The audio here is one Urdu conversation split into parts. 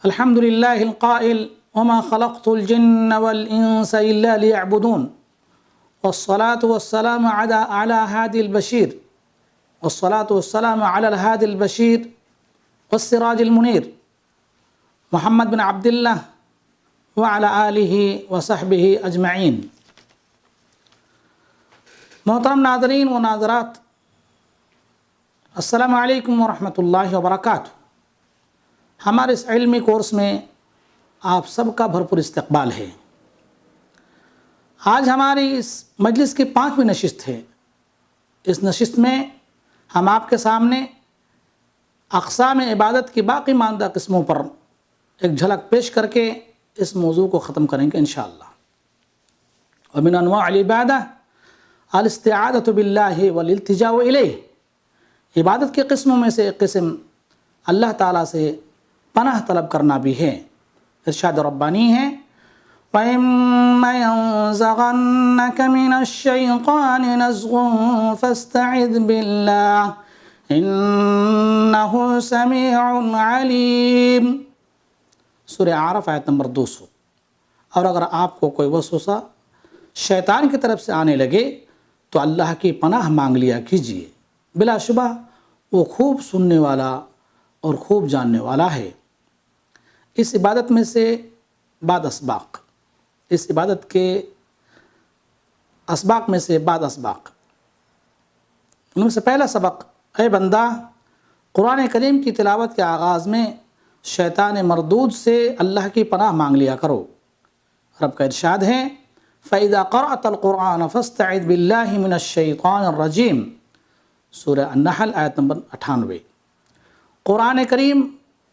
الحمد لله القائل وما خلقت الجن والإنس إلا ليعبدون والصلاة والسلام على هادي البشير والصلاة والسلام على الهادي البشير والسراج المنير محمد بن عبد الله وعلى آله وصحبه أجمعين۔ محترم ناظرین و ناظرات، السلام علیکم ورحمۃ اللہ وبرکاتہ۔ ہمارے اس علمی کورس میں آپ سب کا بھرپور استقبال ہے۔ آج ہماری اس مجلس کی 5ویں نشست ہے۔ اس نشست میں ہم آپ کے سامنے اقسام عبادت کی باقی ماندہ قسموں پر ایک جھلک پیش کر کے اس موضوع کو ختم کریں گے انشاءاللہ۔ ومن انواع العبادہ الاستعاذۃ باللہ والالتجاء الیہ، عبادت کے قسموں میں سے ایک قسم اللہ تعالیٰ سے پناہ طلب کرنا بھی ہے۔ ارشاد ربانی ہے وَإِمَّا يَنزَغَنَّكَ مِنَ الشَّيْطَانِ نَزْغٌ فَاسْتَعِذْ بِاللَّهِ إِنَّهُ سَمِيعٌ عَلِيمٌ۔ سورہ اعراف آیت نمبر 200۔ اور اگر آپ کو کوئی وسوسہ شیطان کی طرف سے آنے لگے تو اللہ کی پناہ مانگ لیا کیجیے، بلا شبہ وہ خوب سننے والا اور خوب جاننے والا ہے۔ اس عبادت میں سے بعض اسباق، اس عبادت کے اسباق میں سے بعض اسباق، ان میں سے پہلا سبق، اے بندہ قرآن کریم کی تلاوت کے آغاز میں شیطان مردود سے اللہ کی پناہ مانگ لیا کرو۔ رب کا ارشاد ہے فَإِذَا قَرَأْتَ الْقُرْآنَ فَاسْتَعِذْ بِاللَّهِ مِنَ الشَّيْطَانِ الرَّجِيمِ، سورہ النحل آیت نمبر 98۔ قرآن کریم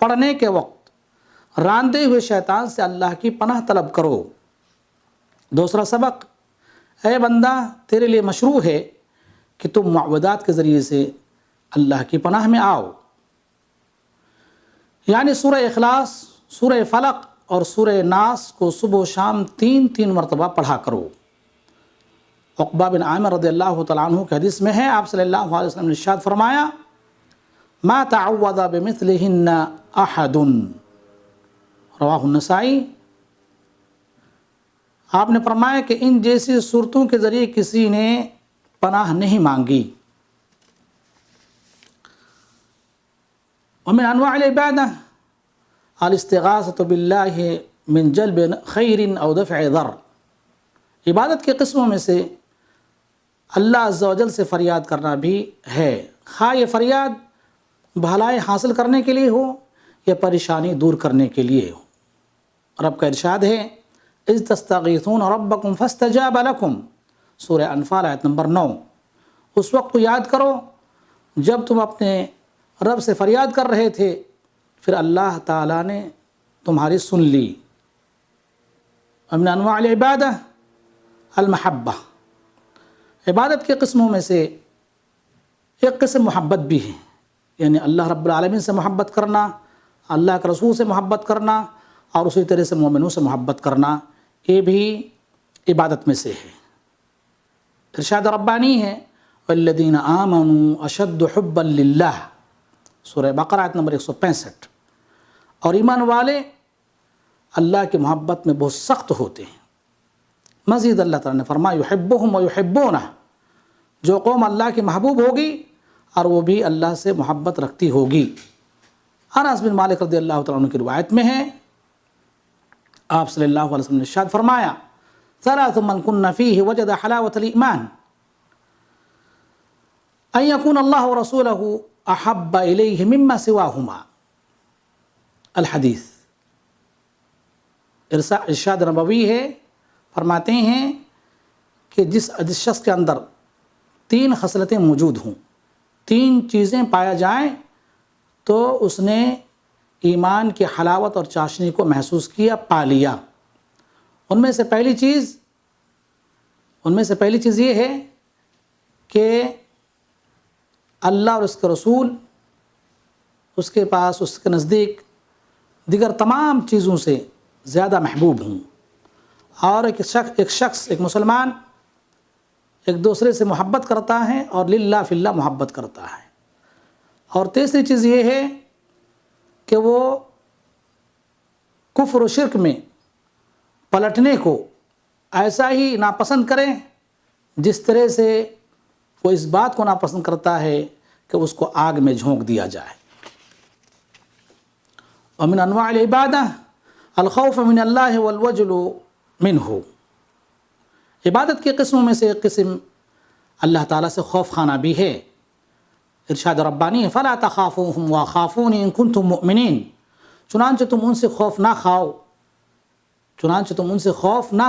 پڑھنے کے وقت راندے ہوئے شیطان سے اللہ کی پناہ طلب کرو۔ دوسرا سبق، اے بندہ تیرے لیے مشروع ہے کہ تم معوذات کے ذریعے سے اللہ کی پناہ میں آؤ، یعنی سورہ اخلاص، سورہ فلق اور سورہ ناس کو صبح و شام 3 مرتبہ پڑھا کرو۔ عقبہ بن عامر رضی اللہ تعالیٰ عنہ کے حدیث میں ہے، آپ صلی اللہ علیہ وسلم نے ارشاد فرمایا ما تعوذ بمثلہن احد، رواہ النسائی۔ آپ نے فرمایا کہ ان جیسی صورتوں کے ذریعے کسی نے پناہ نہیں مانگی۔ ومن انواع العبادہ الاستغاثۃ باللہ من جلب خیر او دفع ضر، عبادت کے قسموں میں سے اللہ عز و جل سے فریاد کرنا بھی ہے، خواہ یہ فریاد بھلائی حاصل کرنے کے لیے ہو یا پریشانی دور کرنے کے لیے ہو۔ رب کا ارشاد ہے اذ تستغیثون ربکم فاستجاب لکم، سورہ انفال آیت نمبر 9۔ اس وقت کو یاد کرو جب تم اپنے رب سے فریاد کر رہے تھے، پھر اللہ تعالیٰ نے تمہاری سن لی۔ ومن انواع العبادہ المحبہ، عبادت کے قسموں میں سے ایک قسم محبت بھی ہے، یعنی اللہ رب العالمین سے محبت کرنا، اللہ کے رسول سے محبت کرنا اور اسی طرح سے مومنوں سے محبت کرنا، یہ بھی عبادت میں سے ہے۔ ارشاد ربانی ہے والذین آمنوا اشد حبا للہ، سورہ بقرہ آیت نمبر 165۔ اور ایمان والے اللہ کی محبت میں بہت سخت ہوتے ہیں۔ مزید اللہ تعالیٰ نے فرمایا یحبہم ویحبونہ، جو قوم اللہ کی محبوب ہوگی اور وہ بھی اللہ سے محبت رکھتی ہوگی۔ انس بن مالک رضی اللہ تعالیٰ عنہ کی روایت میں ہے، آپ صلی اللہ علیہ وسلم نے ارشاد فرمایا ثلاث من کن فیہ وجد حلاوۃ الایمان، ان یکون اللہ ورسولہ احب الیہ مما سواہما، الحدیث۔ ارشاد نبوی ہے، فرماتے ہیں کہ جس شخص کے اندر 3 خصلتیں موجود ہوں، 3 چیزیں پایا جائیں تو اس نے ایمان کی حلاوت اور چاشنی کو محسوس کیا، پا لیا۔ ان میں سے پہلی چیز یہ ہے کہ اللہ اور اس کے رسول اس کے پاس، اس کے نزدیک دیگر تمام چیزوں سے زیادہ محبوب ہوں، اور ایک مسلمان ایک دوسرے سے محبت کرتا ہے اور للہ فی اللہ محبت کرتا ہے۔ اور تیسری چیز یہ ہے کہ وہ کفر و شرک میں پلٹنے کو ایسا ہی ناپسند کریں جس طرح سے وہ اس بات کو ناپسند کرتا ہے کہ اس کو آگ میں جھونک دیا جائے۔ ومن انواع العبادہ الخوف من اللہ والوجل منہ، عبادت کی قسموں میں سے ایک قسم اللہ تعالیٰ سے خوف کھانا بھی ہے۔ ارشاد ربانی ہے فلا تخافوہم وخافون ان کنتم مؤمنین، چنانچہ تم ان سے خوف نہ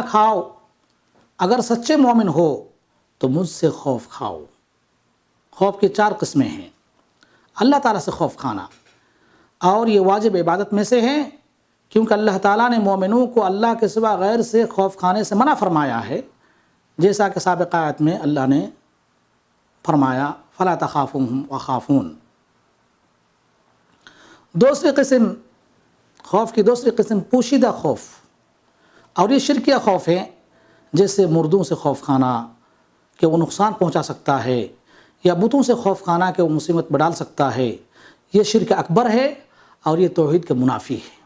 کھاؤ، اگر سچے مومن ہو تو مجھ سے خوف کھاؤ۔ خوف کی 4 قسمیں ہیں۔ اللہ تعالیٰ سے خوف کھانا، اور یہ واجب عبادت میں سے ہے، کیونکہ اللہ تعالیٰ نے مومنوں کو اللہ کے سوا غیر سے خوف کھانے سے منع فرمایا ہے، جیسا کہ سابقہ آیت میں اللہ نے فرمایا فلا تخافوہم وخافون۔ خوف کی دوسری قسم پوشیدہ خوف، اور یہ شرکیہ خوف ہے، جیسے مردوں سے خوف کھانا کہ وہ نقصان پہنچا سکتا ہے، یا بتوں سے خوف کھانا کہ وہ مصیبت میں ڈال سکتا ہے، یہ شرک اکبر ہے اور یہ توحید کے منافی ہے۔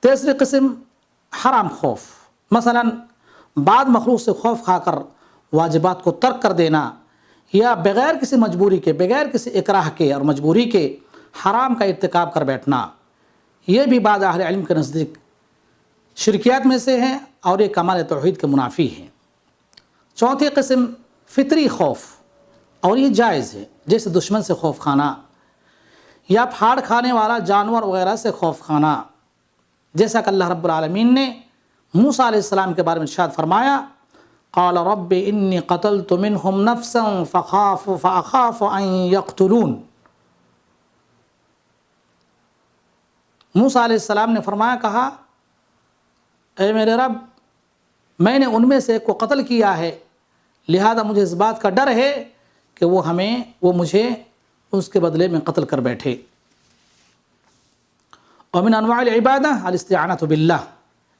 تیسری قسم حرام خوف، مثلا بعض مخلوق سے خوف کھا کر واجبات کو ترک کر دینا، یا بغیر کسی مجبوری کے، بغیر کسی اکراہ کے اور مجبوری کے حرام کا ارتکاب کر بیٹھنا، یہ بھی بعض اہل علم کے نزدیک شرکیات میں سے ہیں اور یہ کمال توحید کے منافی ہیں۔ چوتھی قسم فطری خوف، اور یہ جائز ہے، جیسے دشمن سے خوف کھانا یا پھاڑ کھانے والا جانور وغیرہ سے خوف کھانا، جیسا کہ اللہ رب العالمین نے موسیٰ علیہ السلام کے بارے میں ارشاد فرمایا قال رب انی قتلت منہم نفسا فاخاف ان یقتلون۔ موسیٰ علیہ السلام نے فرمایا، اے میرے رب، میں نے ان میں سے ایک کو قتل کیا ہے، لہذا مجھے اس بات کا ڈر ہے کہ وہ مجھے اس کے بدلے میں قتل کر بیٹھے۔ ومن انواع العبادہ الاستعانۃ باللہ،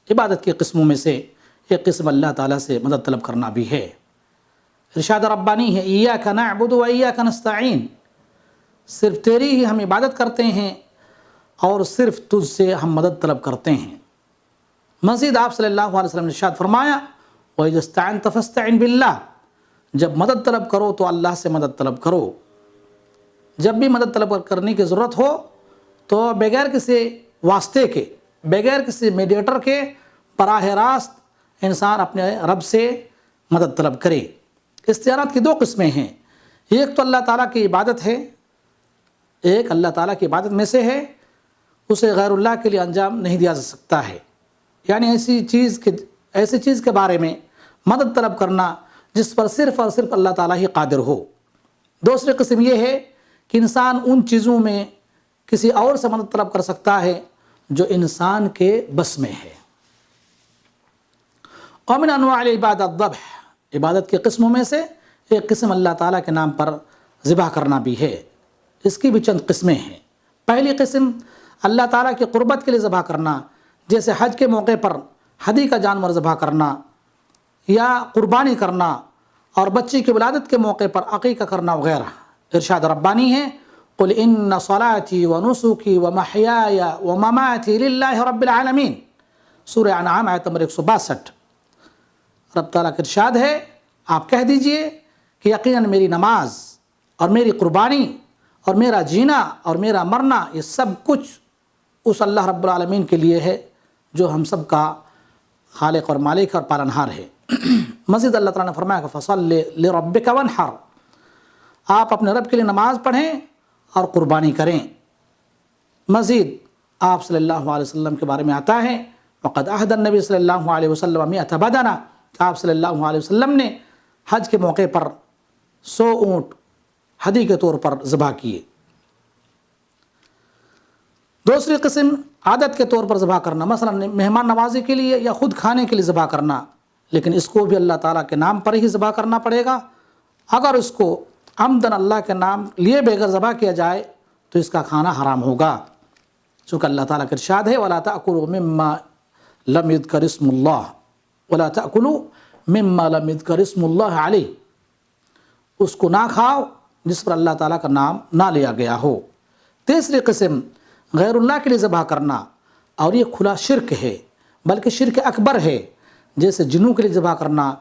عبادت کی قسموں میں سے ایک قسم اللہ تعالیٰ سے مدد طلب کرنا بھی ہے۔ ارشاد ربانی ہے ایاک نعبد و ایاک نستعین، صرف تیری ہی ہم عبادت کرتے ہیں اور صرف تجھ سے ہم مدد طلب کرتے ہیں۔ مزید آپ صلی اللہ علیہ وسلم نے ارشاد فرمایا وَإِذَا اسْتَعَنْتَ فَاسْتَعِنْ بِاللَّهِ، جب مدد طلب کرو تو اللہ سے مدد طلب کرو۔ جب بھی مدد طلب کرنے کی ضرورت ہو تو بغیر کسی واسطے کے، بغیر کسی میڈیٹر کے، براہ راست انسان اپنے رب سے مدد طلب کرے۔ استعانت کی 2 قسمیں ہیں، ایک تو اللہ تعالیٰ کی عبادت ہے، ایک اللہ تعالیٰ کی عبادت میں سے ہے، اسے غیر اللہ کے لیے انجام نہیں دیا جا سکتا ہے، یعنی ایسی چیز کے بارے میں مدد طلب کرنا جس پر صرف اور صرف اللہ تعالیٰ ہی قادر ہو۔ دوسری قسم یہ ہے کہ انسان ان چیزوں میں کسی اور سے مدد طلب کر سکتا ہے جو انسان کے بس میں ہے۔ ومن انواع العبادہ الذبح، عبادت کی قسموں میں سے ایک قسم اللہ تعالیٰ کے نام پر ذبح کرنا بھی ہے۔ اس کی بھی چند قسمیں ہیں۔ پہلی قسم اللہ تعالیٰ کی قربت کے لیے ذبح کرنا، جیسے حج کے موقع پر ہدی کا جانور ذبح کرنا یا قربانی کرنا، اور بچی کی ولادت کے موقع پر عقیقہ کرنا وغیرہ۔ ارشاد ربانی ہے قل ان صلاتی ونسکی ومحیای ومماتی للہ رب العالمین، سورہ انعام آیت نمبر 162۔ رب تعالیٰ کا ارشاد ہے آپ کہہ دیجئے کہ یقیناً میری نماز اور میری قربانی اور میرا جینا اور میرا مرنا یہ سب کچھ اس اللہ رب العالمین کے لیے ہے جو ہم سب کا خالق اور مالک اور پالنہار ہے۔ مزید اللہ تعالیٰ نے فرمایا کہ فَصَلِّ لِرَبِّكَ وَانْحَرْ، آپ اپنے رب کے لیے نماز پڑھیں اور قربانی کریں۔ مزید آپ صلی اللہ علیہ وسلم کے بارے میں آتا ہے وَقَدْ أَهْدَى النَّبِي صلی اللہ علیہ وسلم 100 بدنہ، آپ صلی اللہ علیہ وسلم نے حج کے موقع پر 100 اونٹ ہدی کے طور پر ذبح کیے۔ دوسری قسم عادت کے طور پر ذبح کرنا، مثلا مہمان نوازی کے لیے یا خود کھانے کے لیے ذبح کرنا، لیکن اس کو بھی اللہ تعالیٰ کے نام پر ہی ذبح کرنا پڑے گا۔ اگر اس کو عمدن اللہ کے نام لیے بغیر ذبح کیا جائے تو اس کا کھانا حرام ہوگا، چونکہ اللہ تعالیٰ کا ارشاد ہے وَلَا تَأْكُلُوا مِمَّا لَمْ يُذْكَرِ اسْمُ اللَّهِ وَلَا تَأْكُلُوا مِمَّا لَمْ يُذْكَرِ اسْمُ اللَّهِ عَلَيْهِ، اس کو نہ کھاؤ جس پر اللہ تعالیٰ کا نام نہ لیا گیا ہو۔ تیسری قسم غیر اللہ کے لیے ذبح کرنا، اور یہ کھلا شرک ہے، بلکہ شرک اکبر ہے، جیسے جنوں کے لیے ذبح کرنا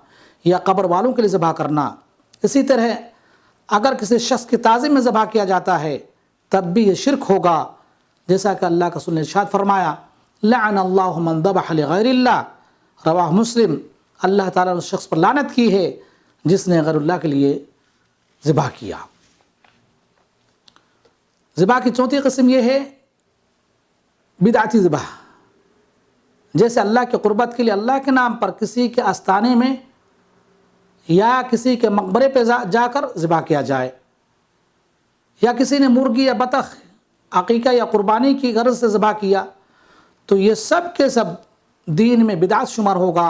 یا قبر والوں کے لیے ذبح کرنا۔ اسی طرح اگر کسی شخص کی تعظیم میں ذبح کیا جاتا ہے تب بھی یہ شرک ہوگا، جیسا کہ اللہ کا رسول نے ارشاد فرمایا لعن اللہ من ذبح لغیر اللہ، رواہ مسلم، اللہ تعالیٰ نے اس شخص پر لعنت کی ہے جس نے غیر اللہ کے لیے ذبح کیا۔ ذبح کی چوتھی قسم یہ ہے بدعتی ذبح، جیسے اللہ کی قربت کے لیے اللہ کے نام پر کسی کے آستانے میں یا کسی کے مقبرے پہ جا کر ذبح کیا جائے، یا کسی نے مرغی یا بطخ عقیقہ یا قربانی کی غرض سے ذبح کیا، تو یہ سب کے سب دین میں بدعت شمار ہوگا،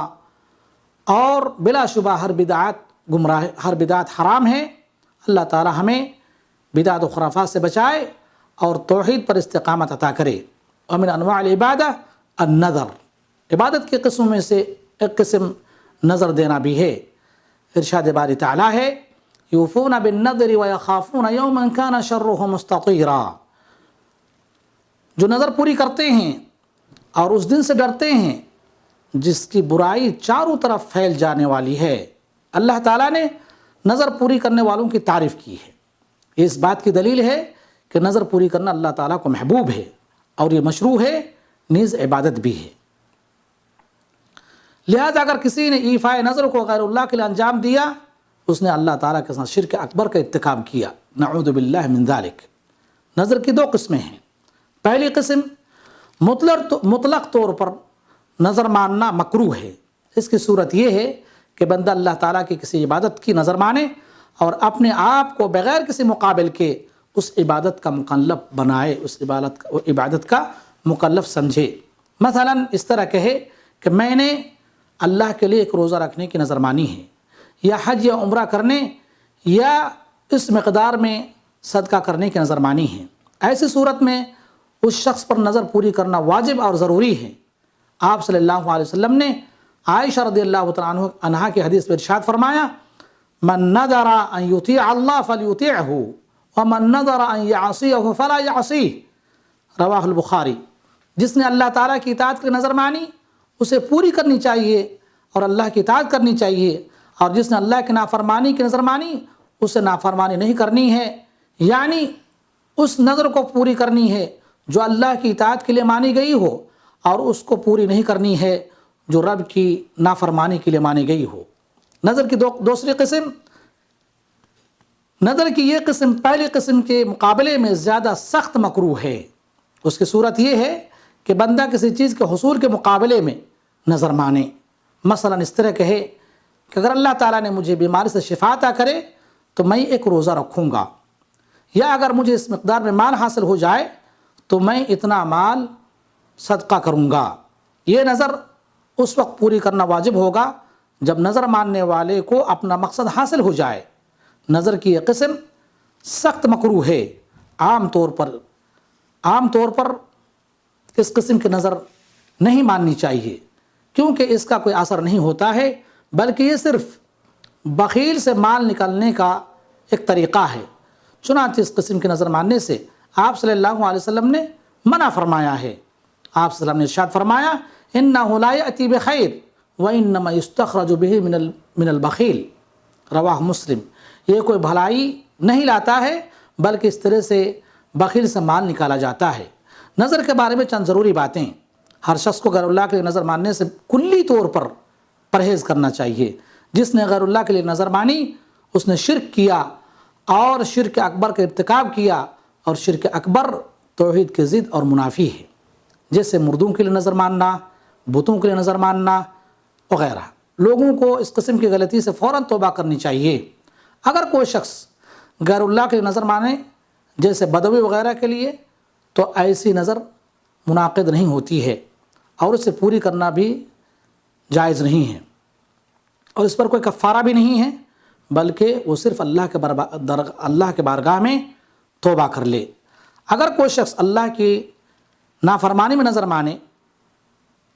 اور بلا شبہ ہر بدعت حرام ہے۔ اللہ تعالی ہمیں بدعت و خرافات سے بچائے اور توحید پر استقامت عطا کرے۔ ومن انواع العبادہ النذر، عبادت کی قسموں میں سے ایک قسم نظر دینا بھی ہے۔ ارشاد باری تعالیٰ ہے یوفون بالنذر ویخافون یوما کان شرہ مستطیرا، جو نظر پوری کرتے ہیں اور اس دن سے ڈرتے ہیں جس کی برائی چاروں طرف پھیل جانے والی ہے۔ اللہ تعالیٰ نے نظر پوری کرنے والوں کی تعریف کی ہے۔ یہ اس بات کی دلیل ہے کہ نظر پوری کرنا اللہ تعالیٰ کو محبوب ہے اور یہ مشروع ہے، نیز عبادت بھی ہے۔ لہذا اگر کسی نے ایفائے نظر کو غیر اللہ کے لیے انجام دیا، اس نے اللہ تعالیٰ کے ساتھ شرک اکبر کا ارتکاب کیا، نعوذ باللہ من ذالک۔ نظر کی دو قسمیں ہیں۔ پہلی قسم مطلق طور پر نظر ماننا مکروہ ہے۔ اس کی صورت یہ ہے کہ بندہ اللہ تعالیٰ کی کسی عبادت کی نظر مانے اور اپنے آپ کو بغیر کسی مقابل کے اس عبادت کا مکلف بنائے، اس عبادت کا مکلف سمجھے۔ مثلا اس طرح کہے کہ میں نے اللہ کے لیے ایک روزہ رکھنے کی نظر مانی ہے، یا حج یا عمرہ کرنے یا اس مقدار میں صدقہ کرنے کی نظر مانی ہے۔ ایسی صورت میں اس شخص پر نظر پوری کرنا واجب اور ضروری ہے۔ آپ صلی اللہ علیہ وسلم نے عائشہ رضی اللہ تعالیٰ عنہا کی حدیث میں ارشاد فرمایا من نذر ان یطیع اللہ فلیطیعہ ومن نذر ان یعصیہ فلا یعصیہ، رواہ البخاری۔ جس نے اللہ تعالیٰ کی اطاعت کی نظر مانی اسے پوری کرنی چاہیے اور اللہ کی اطاعت کرنی چاہیے، اور جس نے اللہ کی نافرمانی کی نظر مانی اسے نافرمانی نہیں کرنی ہے، یعنی اس نظر کو پوری کرنی ہے جو اللہ کی اطاعت کے لیے مانی گئی ہو، اور اس کو پوری نہیں کرنی ہے جو رب کی نافرمانی کے لیے مانی گئی ہو۔ نظر کی دوسری قسم، نظر کی یہ قسم پہلی قسم کے مقابلے میں زیادہ سخت مکروہ ہے۔ اس کی صورت یہ ہے کہ بندہ کسی چیز کے حصول کے مقابلے میں نظر مانے۔ مثلا اس طرح کہے کہ اگر اللہ تعالیٰ نے مجھے بیماری سے شفا عطا کرے تو میں ایک روزہ رکھوں گا، یا اگر مجھے اس مقدار میں مال حاصل ہو جائے تو میں اتنا مال صدقہ کروں گا۔ یہ نظر اس وقت پوری کرنا واجب ہوگا جب نظر ماننے والے کو اپنا مقصد حاصل ہو جائے۔ نظر کی یہ قسم سخت مکروہ ہے۔ عام طور پر اس قسم کی نظر نہیں ماننی چاہیے، کیونکہ اس کا کوئی اثر نہیں ہوتا ہے، بلکہ یہ صرف بخیل سے مال نکالنے کا ایک طریقہ ہے۔ چنانچہ اس قسم کی نظر ماننے سے آپ صلی اللہ علیہ وسلم نے منع فرمایا ہے۔ آپ صلی اللہ علیہ وسلم نے ارشاد فرمایا اِنَّهُ لَا يَأْتِي بِخَيْرٍ وَإِنَّمَا يُسْتَخْرَجُ بِهِ مِنَ الْبَخِيلِ، رواہ مسلم۔ یہ کوئی بھلائی نہیں لاتا ہے بلکہ اس طرح سے بخیل سے مال نکالا جاتا ہے۔ نظر کے بارے میں چند ضروری باتیں۔ ہر شخص کو غیر اللہ کے لیے نظر ماننے سے کلی طور پر پرہیز کرنا چاہیے۔ جس نے غیر اللہ کے لیے نظر مانی اس نے شرک کیا اور شرک اکبر کا ارتکاب کیا، اور شرک اکبر توحید کی ضد اور منافی ہے، جیسے مردوں کے لیے نظر ماننا، بتوں کے لیے نظر ماننا وغیرہ۔ لوگوں کو اس قسم کی غلطی سے فوراً توبہ کرنی چاہیے۔ اگر کوئی شخص غیر اللہ کے لیے نظر مانے جیسے بدوی وغیرہ کے لیے، تو ایسی نظر منعقد نہیں ہوتی ہے اور اسے پوری کرنا بھی جائز نہیں ہے، اور اس پر کوئی کفارہ بھی نہیں ہے، بلکہ وہ صرف اللہ کے بارگاہ میں توبہ کر لے۔ اگر کوئی شخص اللہ کی نافرمانی میں نظر مانے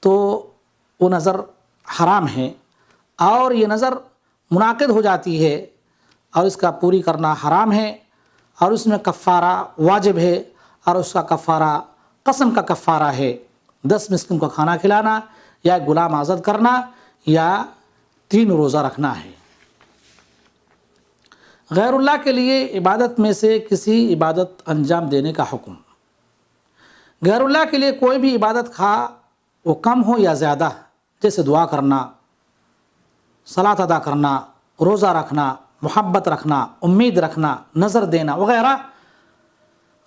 تو وہ نظر حرام ہے، اور یہ نظر منعقد ہو جاتی ہے اور اس کا پوری کرنا حرام ہے، اور اس میں کفارہ واجب ہے، اور اس کا کفارہ قسم کا کفارہ ہے۔ 10 مسکین کو کھانا کھلانا، یا غلام آزاد کرنا، یا 3 روزہ رکھنا ہے۔ غیر اللہ کے لیے عبادت میں سے کسی عبادت انجام دینے کا حکم۔ غیر اللہ کے لیے کوئی بھی عبادت وہ کم ہو یا زیادہ، جیسے دعا کرنا، صلاۃ ادا کرنا، روزہ رکھنا، محبت رکھنا، امید رکھنا، نظر دینا وغیرہ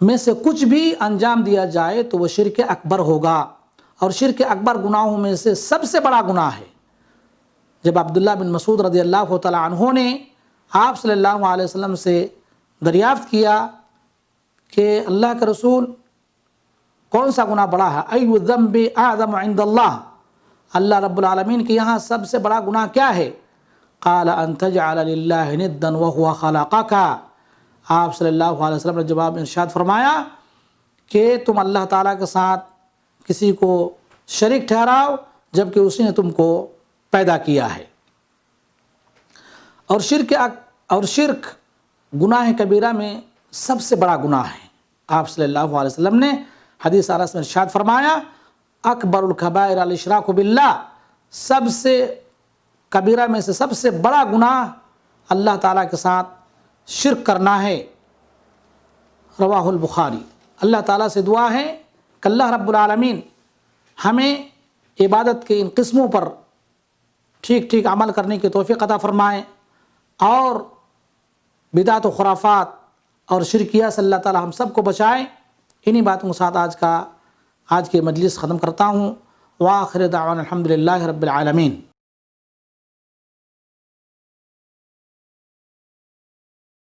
میں سے کچھ بھی انجام دیا جائے تو وہ شرک اکبر ہوگا، اور شرک اکبر گناہوں میں سے سب سے بڑا گناہ ہے۔ جب عبداللہ بن مسعود رضی اللہ تعالی عنہ نے آپ صلی اللہ علیہ وسلم سے دریافت کیا کہ اللہ کے رسول کون سا گناہ بڑا ہے، ای الذنب اعظم عند اللہ، اللہ رب العالمین کے یہاں سب سے بڑا گناہ کیا ہے؟ قال ان تجعل للہ ندا وهو خلقک، آپ صلی اللہ علیہ وسلم نے جواب ارشاد فرمایا کہ تم اللہ تعالیٰ کے ساتھ کسی کو شریک ٹھہراؤ جبکہ اسی نے تم کو پیدا کیا ہے۔ اور شرک گناہ کبیرہ میں سب سے بڑا گناہ ہے۔ آپ صلی اللہ علیہ وسلم نے حدیث انس میں ارشاد فرمایا اکبر الکبائر الاشراک باللہ، سب سے کبیرہ میں سے سب سے بڑا گناہ اللہ تعالیٰ کے ساتھ شرک کرنا ہے۔ رواہ البخاری۔ اللہ تعالیٰ سے دعا ہے کہ اللہ رب العالمین ہمیں عبادت کے ان قسموں پر ٹھیک ٹھیک عمل کرنے کی توفیق عطا فرمائے، اور بدعت و خرافات اور شرکیات سے اللہ تعالیٰ ہم سب کو بچائے۔ انہی باتوں کے ساتھ آج کی مجلس ختم کرتا ہوں۔ وآخر دعوانا الحمدللہ رب العالمین۔